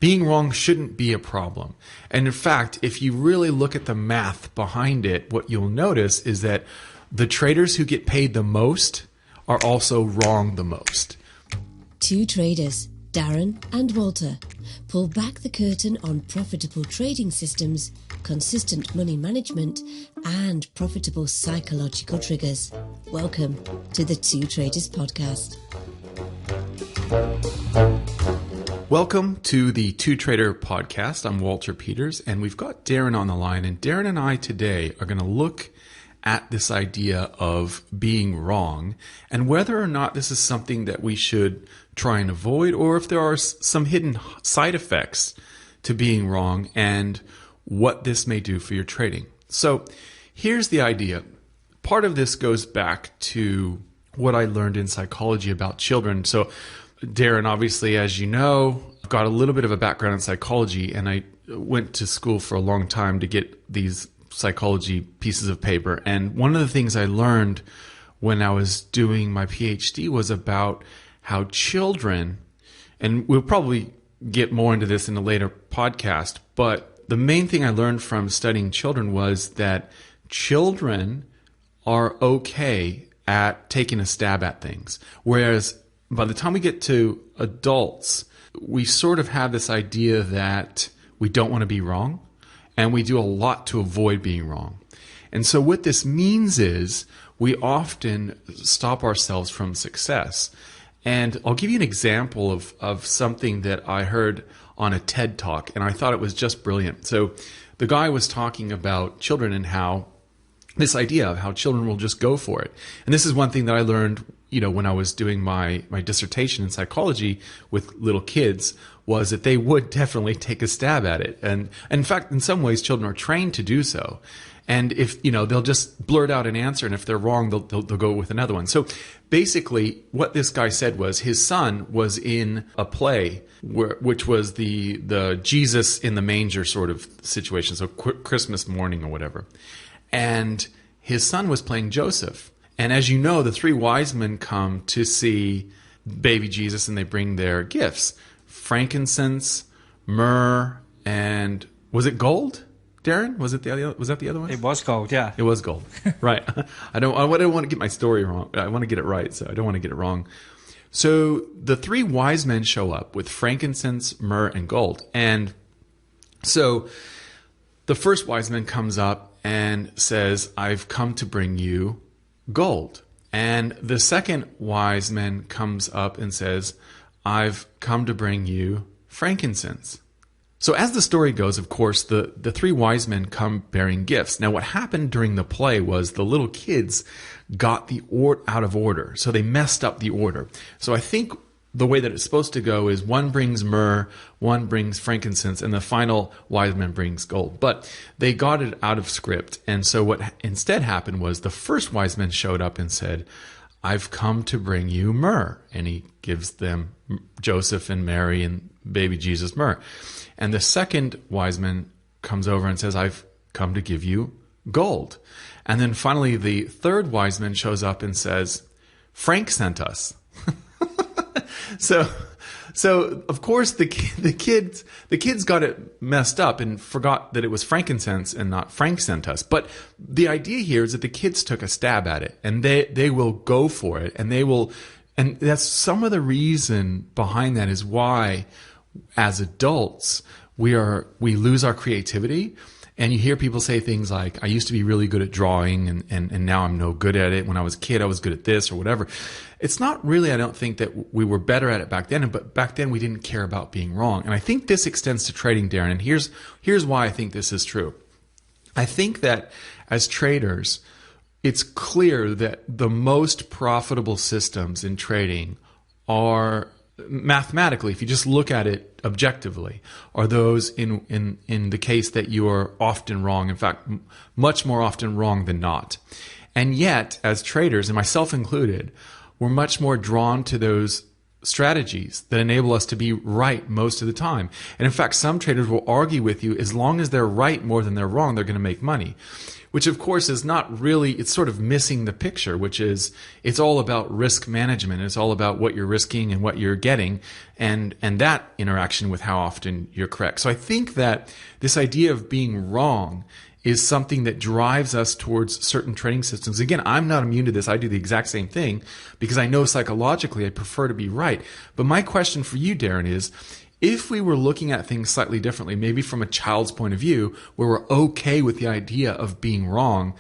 being wrong shouldn't be a problem. And in fact, if you really look at the math behind it, what you'll notice is that the traders who get paid the most are also wrong the most. Two traders, Darren and Walter, pull back the curtain on profitable trading systems, consistent money management, and profitable psychological triggers. Welcome to the Two Traders Podcast. Welcome to the Two Trader Podcast. I'm Walter Peters, and we've got Darren on the line. And Darren and I today are going to look at this idea of being wrong and whether or not this is something that we should try and avoid, or if there are some hidden side effects to being wrong and what this may do for your trading. So here's the idea. Part of this goes back to what I learned in psychology about children. So Darren, obviously, as you know, got a little bit of a background in psychology, and I went to school for a long time to get these psychology pieces of paper. And one of the things I learned when I was doing my PhD was about how children, and we'll probably get more into this in a later podcast, but the main thing I learned from studying children was that children are okay at taking a stab at things. Whereas by the time we get to adults, we sort of have this idea that we don't want to be wrong, and we do a lot to avoid being wrong. And so what this means is we often stop ourselves from success. And I'll give you an example of something that I heard on a TED Talk, and I thought it was just brilliant. So the guy was talking about children and how this idea of how children will just go for it. And this is one thing that I learned, when I was doing my dissertation in psychology with little kids, was that they would definitely take a stab at it. And in fact, in some ways, children are trained to do so. And if, they'll just blurt out an answer, and if they're wrong, they'll go with another one. So basically what this guy said was his son was in a play which was the Jesus in the manger sort of situation. So Christmas morning or whatever. And his son was playing Joseph. And as you know, the three wise men come to see baby Jesus, and they bring their gifts: frankincense, myrrh, and was it gold? Darren, was that the other one? It was gold, yeah. It was gold, right? I don't want to get my story wrong. I want to get it right, so I don't want to get it wrong. So the three wise men show up with frankincense, myrrh, and gold. And so the first wise man comes up and says, "I've come to bring you gold." And the second wise man comes up and says, "I've come to bring you frankincense." So as the story goes, of course, the three wise men come bearing gifts. Now, what happened during the play was the little kids got the out of order. So they messed up the order. So I think the way that it's supposed to go is one brings myrrh, one brings frankincense, and the final wise man brings gold. But they got it out of script. And so what instead happened was the first wise man showed up and said, "I've come to bring you myrrh." And he gives them Joseph and Mary and baby Jesus myrrh. And the second wise man comes over and says, "I've come to give you gold." And then finally, the third wise man shows up and says, "Frank sent us." So of course the kids got it messed up and forgot that it was frankincense and not Frank sent us. But the idea here is that the kids took a stab at it, and they will go for it, and that's some of the reason behind that is why as adults we lose our creativity. And you hear people say things like, "I used to be really good at drawing and now I'm no good at it. When I was a kid, I was good at this," or whatever. It's not really, I don't think, that we were better at it back then, but back then we didn't care about being wrong. And I think this extends to trading, Darren. And here's why I think this is true. I think that as traders, it's clear that the most profitable systems in trading are mathematically, if you just look at it objectively, are those in the case that you are often wrong. In fact, much more often wrong than not. And yet, as traders, and myself included, we're much more drawn to those strategies that enable us to be right most of the time. And in fact, some traders will argue with you, as long as they're right more than they're wrong, they're going to make money. Which of course is not really, it's sort of missing the picture, which is it's all about risk management. It's all about what you're risking and what you're getting and that interaction with how often you're correct. So I think that this idea of being wrong is something that drives us towards certain trading systems. Again, I'm not immune to this. I do the exact same thing because I know psychologically I prefer to be right. But my question for you, Darren, is if we were looking at things slightly differently, maybe from a child's point of view, where we're okay with the idea of being wrong,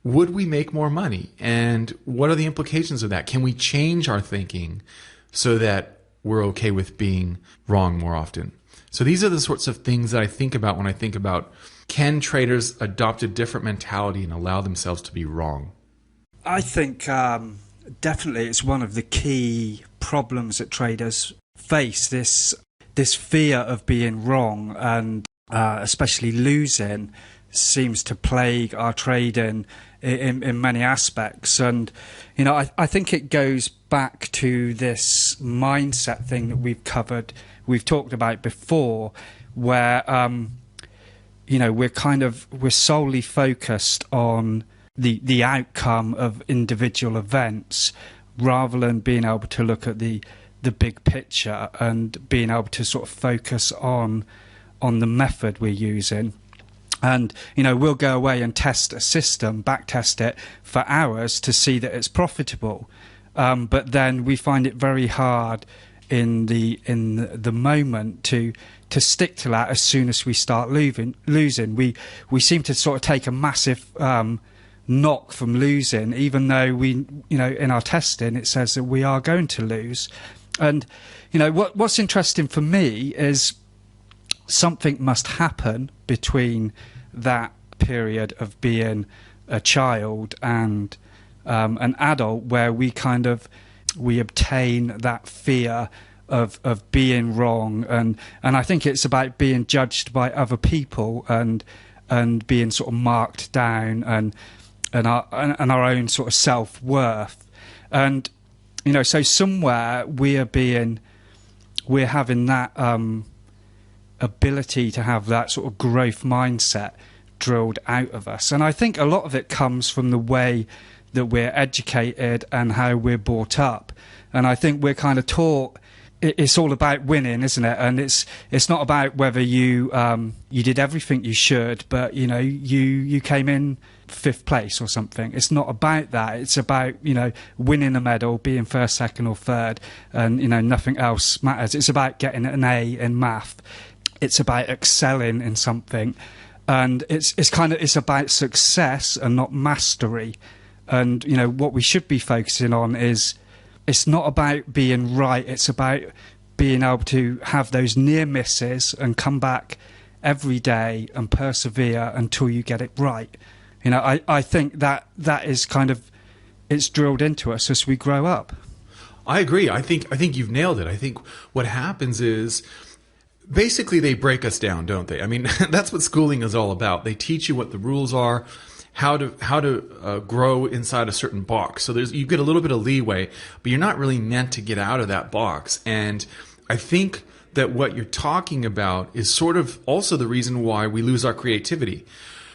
would we make more money? And what are the implications of that? Can we change our thinking so that we're okay with being wrong more often? So these are the sorts of things that I think about when I think about, can traders adopt a different mentality and allow themselves to be wrong? I think definitely it's one of the key problems that traders face, this fear of being wrong and especially losing seems to plague our trading in many aspects. And, you know, I think it goes back to this mindset thing that we've talked about before, where, you know, we're solely focused on the outcome of individual events rather than being able to look at the big picture and being able to sort of focus on the method we're using. And, you know, we'll go away and test a system, back test it for hours to see that it's profitable. But then we find it very hard in the moment to stick to that as soon as we start losing. We seem to sort of take a massive knock from losing, even though we, you know, in our testing it says that we are going to lose. And, you know, what's interesting for me is something must happen between that period of being a child and an adult where we obtain that fear of being wrong. And I think it's about being judged by other people and being sort of marked down and our own sort of self-worth. And, you know, so somewhere we're having that ability to have that sort of growth mindset drilled out of us. And I think a lot of it comes from the way that we're educated and how we're brought up. And I think we're kind of taught it's all about winning, isn't it? And it's not about whether you did everything you should, but, you know, you came in 5th place or something. It's not about that. It's about, you know, winning a medal, being 1st, 2nd or 3rd, and, you know, nothing else matters. It's about getting an A in math. It's about excelling in something, and it's about success and not mastery. And, you know, what we should be focusing on is, it's not about being right. It's about being able to have those near misses and come back every day and persevere until you get it right. You know, I think that is kind of, it's drilled into us as we grow up. I agree. I think you've nailed it. I think what happens is basically they break us down, don't they? I mean, that's what schooling is all about. They teach you what the rules are, how to grow inside a certain box. So you get a little bit of leeway, but you're not really meant to get out of that box. And I think that what you're talking about is sort of also the reason why we lose our creativity.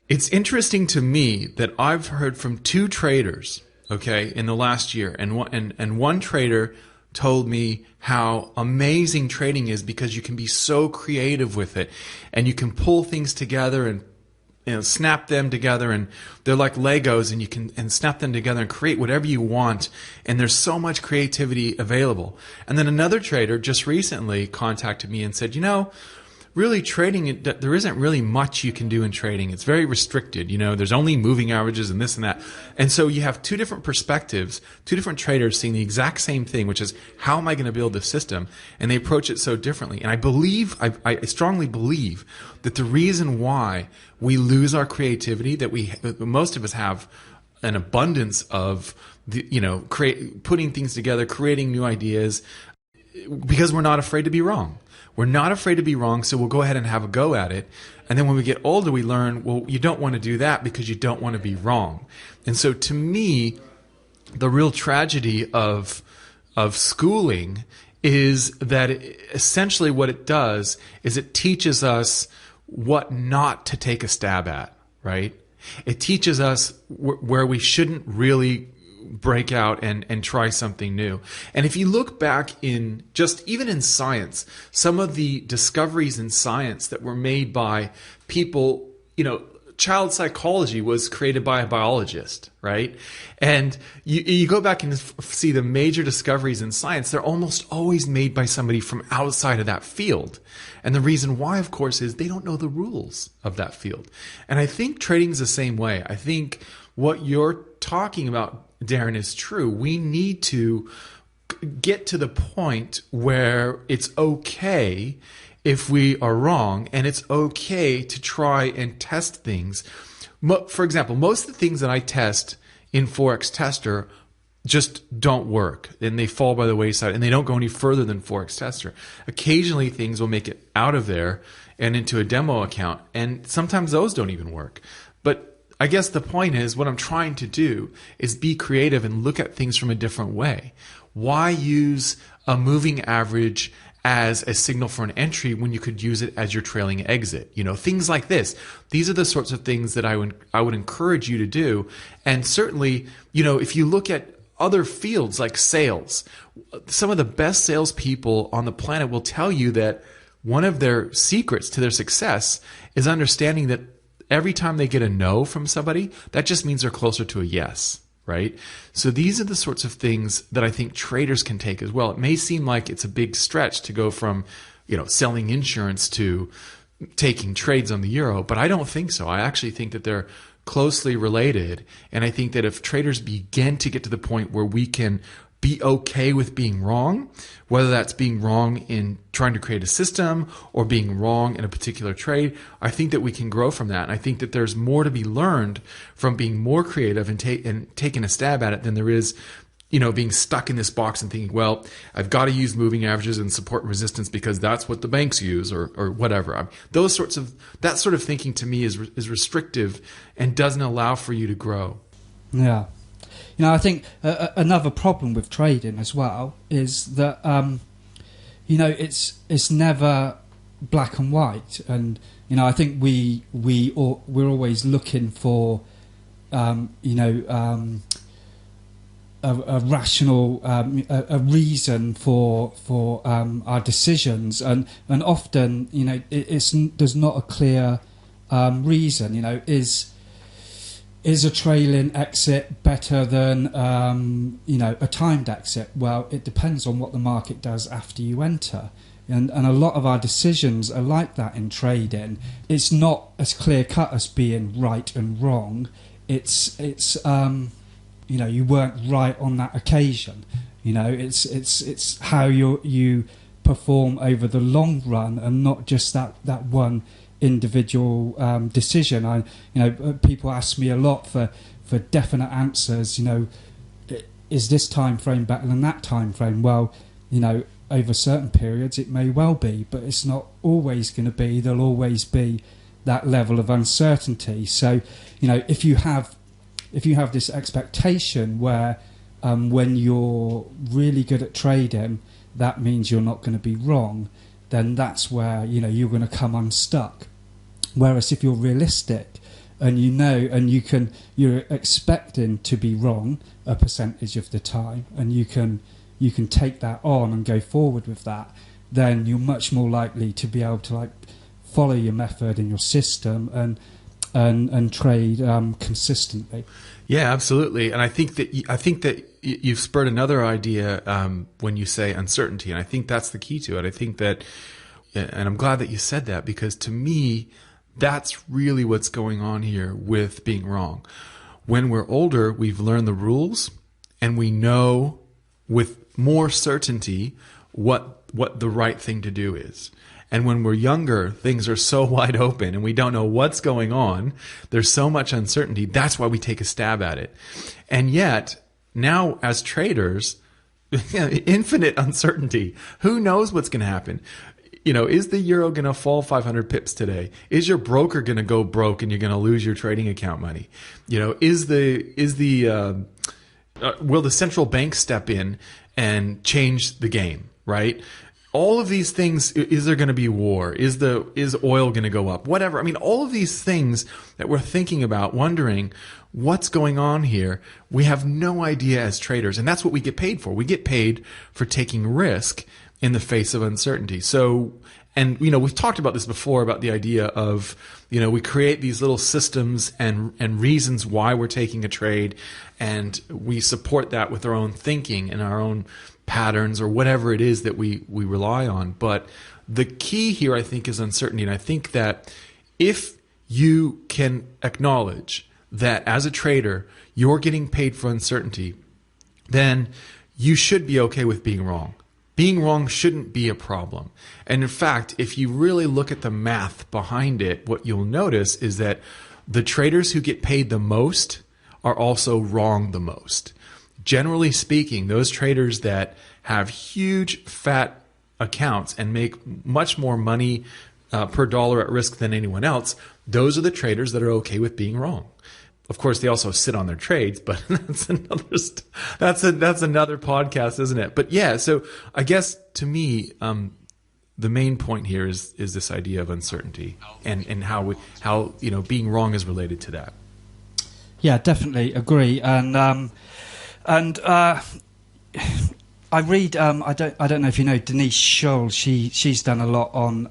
It's interesting to me that I've heard from 2 traders, okay, in the last year, and one trader told me how amazing trading is because you can be so creative with it, and you can pull things together and, you know, snap them together, and they're like Legos, and you can snap them together and create whatever you want, and there's so much creativity available. And then another trader just recently contacted me and said, you know, really trading, there isn't really much you can do in trading. It's very restricted. You know, there's only moving averages and this and that. And so you have 2 different perspectives, 2 different traders seeing the exact same thing, which is, how am I going to build this system? And they approach it so differently. And I strongly believe that the reason why we lose our creativity, that most of us have an abundance of, putting things together, creating new ideas, because we're not afraid to be wrong. We're not afraid to be wrong, so we'll go ahead and have a go at it. And then when we get older, we learn, well, you don't want to do that because you don't want to be wrong. And so to me, the real tragedy of schooling is that essentially what it does is it teaches us what not to take a stab at, right? It teaches us where we shouldn't really break out and try something new. And if you look back in just even in science, some of the discoveries in science that were made by people, child psychology was created by a biologist, right? And you go back and see the major discoveries in science, they're almost always made by somebody from outside of that field. And the reason why, of course, is they don't know the rules of that field. And I think trading's the same way. I think what you're talking about, Darren, is true. We need to get to the point where it's okay if we are wrong, and it's okay to try and test things. For example, most of the things that I test in Forex Tester just don't work, and they fall by the wayside, and they don't go any further than Forex Tester. Occasionally, things will make it out of there and into a demo account, and sometimes those don't even work. But I guess the point is, what I'm trying to do is be creative and look at things from a different way. Why use a moving average as a signal for an entry when you could use it as your trailing exit? Things like this. These are the sorts of things that I would encourage you to do. And certainly, if you look at other fields like sales, some of the best salespeople on the planet will tell you that one of their secrets to their success is understanding that every time they get a no from somebody, that just means they're closer to a yes. Right? So these are the sorts of things that I think traders can take as well. It may seem like it's a big stretch to go from, selling insurance to taking trades on the euro, but I don't think so. I actually think that they're closely related. And I think that if traders begin to get to the point where we can be okay with being wrong, whether that's being wrong in trying to create a system or being wrong in a particular trade, I think that we can grow from that. And I think that there's more to be learned from being more creative and taking a stab at it than there is, being stuck in this box and thinking, well, I've got to use moving averages and support and resistance because that's what the banks use or whatever. That sort of thinking to me is restrictive and doesn't allow for you to grow. Yeah. I think another problem with trading as well is that, it's never black and white. And, I think we're always looking for, a rational, a reason for our decisions. And often, there's not a clear reason, Is a trailing exit better than a timed exit? Well, it depends on what the market does after you enter, and a lot of our decisions are like that in trading. It's not as clear cut as being right and wrong. It's you weren't right on that occasion. It's how you perform over the long run and not just that one individual decision. People ask me a lot for definite answers. Is this time frame better than that time frame? Well, over certain periods it may well be, but it's not always going to be. There'll always be that level of uncertainty. So, if you have this expectation where when you're really good at trading, that means you're not going to be wrong, then that's where you're going to come unstuck. Whereas if you're realistic and you're expecting to be wrong a percentage of the time, and you can take that on and go forward with that, then you're much more likely to be able to follow your method and your system and trade consistently. Yeah, absolutely. And I think that you've spurred another idea when you say uncertainty, and I think that's the key to it. I think that, and I'm glad that you said that, because to me, that's really what's going on here with being wrong. When we're older, we've learned the rules, and we know with more certainty what the right thing to do is. And when we're younger, things are so wide open and we don't know what's going on. There's so much uncertainty. That's why we take a stab at it. And yet, now as traders, infinite uncertainty. Who knows what's going to happen? Is the euro going to fall 500 pips today? Is your broker going to go broke and you're going to lose your trading account money? Will the central bank step in and change the game? right? All of these things, is there going to be war? Is oil going to go up? Whatever. I mean, all of these things that we're thinking about, wondering what's going on here, we have no idea as traders. And that's what we get paid for. We get paid for taking risk in the face of uncertainty. So, and, we've talked about this before, about the idea of, we create these little systems and reasons why we're taking a trade, and we support that with our own thinking and our own patterns or whatever it is that we rely on. But the key here, I think, is uncertainty. And I think that if you can acknowledge that as a trader, you're getting paid for uncertainty, then you should be okay with being wrong. Being wrong shouldn't be a problem. And in fact, if you really look at the math behind it, what you'll notice is that the traders who get paid the most are also wrong the most. Generally speaking, those traders that have huge fat accounts and make much more money per dollar at risk than anyone else, those are the traders that are okay with being wrong. Of course, they also sit on their trades, but that's another podcast, isn't it? But yeah, so I guess to me, the main point here is this idea of uncertainty and how being wrong is related to that. Yeah, definitely agree. And I read. I don't know if you know Denise Scholl. She's done a lot on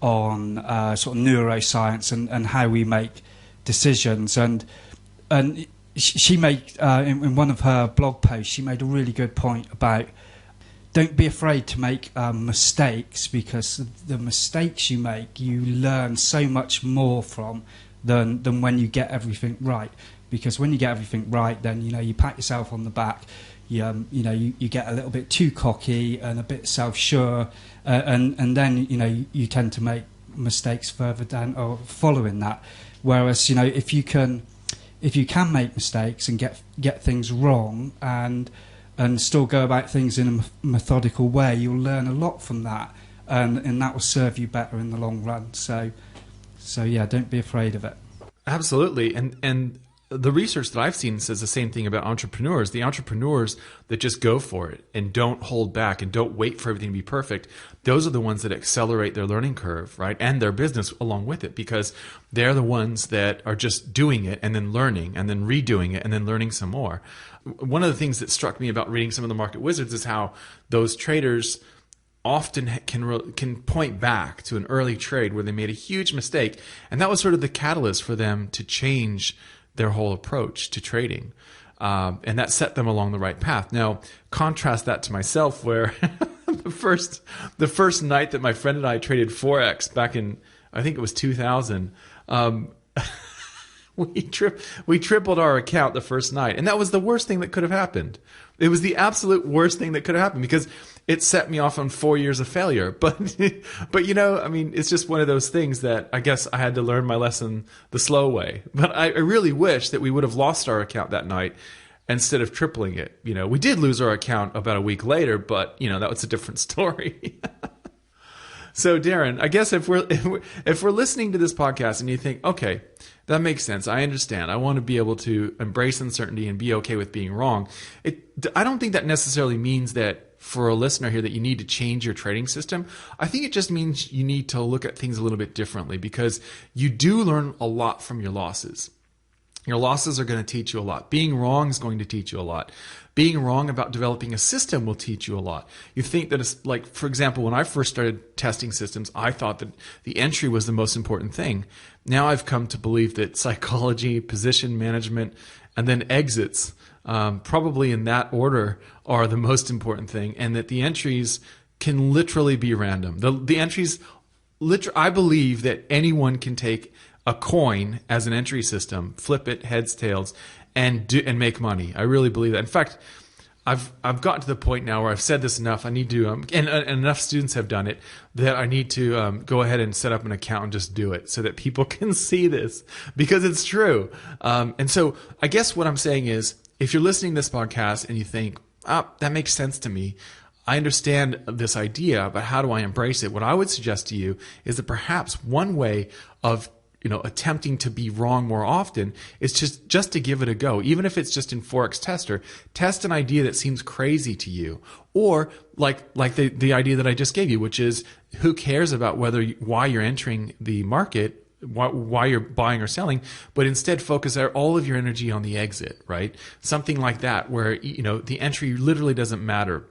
sort of neuroscience and how we make decisions, and she made in one of her blog posts, she made a really good point about don't be afraid to make mistakes, because the mistakes you make, you learn so much more from than when you get everything right. Because when you get everything right, then you pat yourself on the back. You get a little bit too cocky and a bit self-sure, and then you tend to make mistakes further down or following that. Whereas if you can make mistakes and get things wrong and still go about things in a methodical way, you'll learn a lot from that, and that will serve you better in the long run. So yeah, don't be afraid of it. Absolutely, and the research that I've seen says the same thing about entrepreneurs. The entrepreneurs that just go for it and don't hold back and don't wait for everything to be perfect, those are the ones that accelerate their learning curve, right? And their business along with it, because they're the ones that are just doing it and then learning and then redoing it and then learning some more. One of the things that struck me about reading some of the market wizards is how those traders often can point back to an early trade where they made a huge mistake, and that was sort of the catalyst for them to change their whole approach to trading, and that set them along the right path. Now, contrast that to myself, where the first night that my friend and I traded Forex back in, I think it was 2000, we tripled our account the first night, and that was the worst thing that could have happened. It was the absolute worst thing that could have happened, because it set me off on 4 years of failure. But it's just one of those things that I guess I had to learn my lesson the slow way. But I really wish that we would have lost our account that night instead of tripling it. We did lose our account about a week later, but that was a different story. So Darren, I guess if we're listening to this podcast and you think, okay, that makes sense, I understand, I want to be able to embrace uncertainty and be okay with being wrong. I don't think that necessarily means that for a listener here that you need to change your trading system. I think it just means you need to look at things a little bit differently, because you do learn a lot from your losses. Your losses are going to teach you a lot. Being wrong is going to teach you a lot. Being wrong about developing a system will teach you a lot. You think that it's like, for example, when I first started testing systems, I thought that the entry was the most important thing. Now I've come to believe that psychology, position management, and then exits, probably in that order, are the most important thing, and that the entries can literally be random. The entries, I believe that anyone can take a coin as an entry system, flip it heads, tails, and make money. I really believe that. In fact, I've gotten to the point now where I've said this enough. I need to, and enough students have done it, that I need to go ahead and set up an account and just do it so that people can see this, because it's true. And so I guess what I'm saying is, if you're listening to this podcast and you think, that makes sense to me, I understand this idea, but how do I embrace it? What I would suggest to you is that perhaps one way of attempting to be wrong more often, is just to give it a go. Even if it's just in Forex Tester, test an idea that seems crazy to you. Or like the idea that I just gave you, which is, who cares about why you're entering the market, why you're buying or selling, but instead focus all of your energy on the exit, right? Something like that, where the entry literally doesn't matter.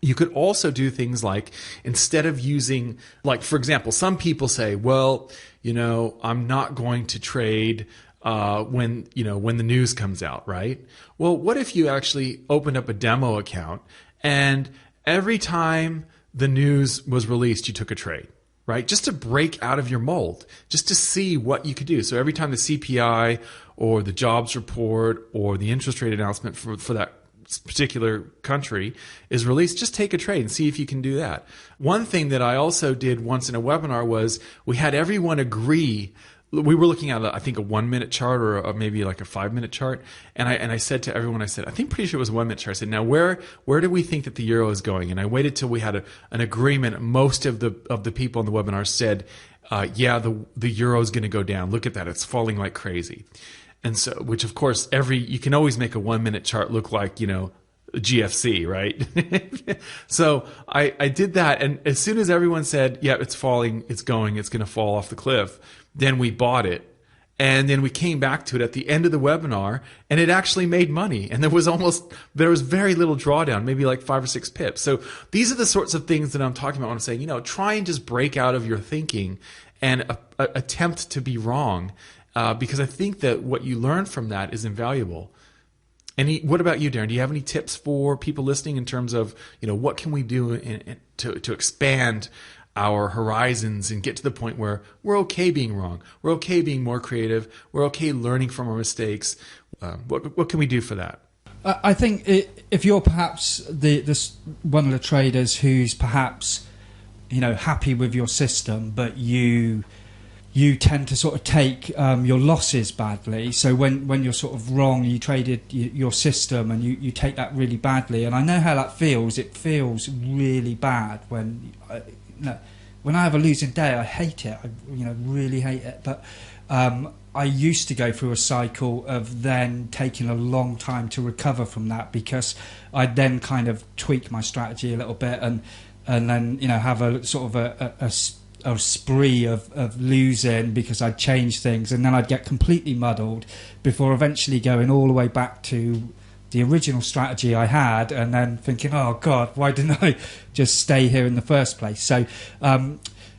You could also do things like, instead of using, like, for example, some people say, well, I'm not going to trade when the news comes out, right? Well, what if you actually opened up a demo account and every time the news was released, you took a trade, right? Just to break out of your mold, just to see what you could do. So every time the CPI or the jobs report or the interest rate announcement for that particular country is released, just take a trade and see if you can do that. One thing that I also did once in a webinar was, we had everyone agree. We were looking at, I think, a 1 minute chart or maybe like a 5 minute chart. And I said to everyone, I said, I think pretty sure it was a 1 minute chart. I said, now where do we think that the euro is going? And I waited till we had an agreement. Most of the people in the webinar said, yeah, the euro is going to go down. Look at that. It's falling like crazy. And so, which of course, you can always make a 1 minute chart look like, GFC, right? So I did that. And as soon as everyone said, yeah, it's falling, it's going to fall off the cliff, then we bought it. And then we came back to it at the end of the webinar, and it actually made money. And there was very little drawdown, maybe like 5 or 6 pips. So these are the sorts of things that I'm talking about when I'm saying, try and just break out of your thinking and attempt to be wrong. Because I think that what you learn from that is invaluable. What about you, Darren? Do you have any tips for people listening in terms of, what can we do to expand our horizons and get to the point where we're okay being wrong, we're okay being more creative, we're okay learning from our mistakes? What can we do for that? I think if you're perhaps this one of the traders who's perhaps happy with your system, but you tend to sort of take your losses badly. So when you're sort of wrong, you traded your system and you take that really badly. And I know how that feels. It feels really bad when I have a losing day. I hate it. I really hate it. But I used to go through a cycle of then taking a long time to recover from that, because I'd then kind of tweak my strategy a little bit and then have a sort of a spree of losing because I'd change things, and then I'd get completely muddled before eventually going all the way back to the original strategy I had, and then thinking, oh God, why didn't I just stay here in the first place? So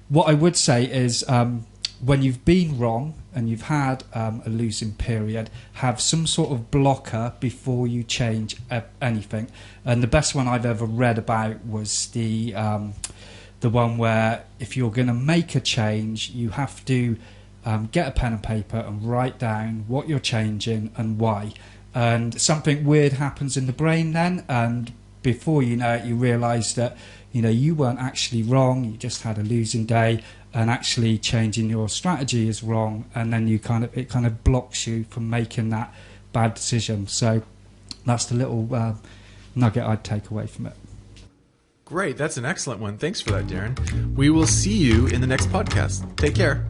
what I would say is, when you've been wrong and you've had a losing period, have some sort of blocker before you change anything. And the best one I've ever read about was the one where if you're going to make a change, you have to get a pen and paper and write down what you're changing and why. And something weird happens in the brain then, and before you know it, you realise that you weren't actually wrong, you just had a losing day, and actually changing your strategy is wrong, and then it kind of blocks you from making that bad decision. So that's the little nugget I'd take away from it. Great. That's an excellent one. Thanks for that, Darren. We will see you in the next podcast. Take care.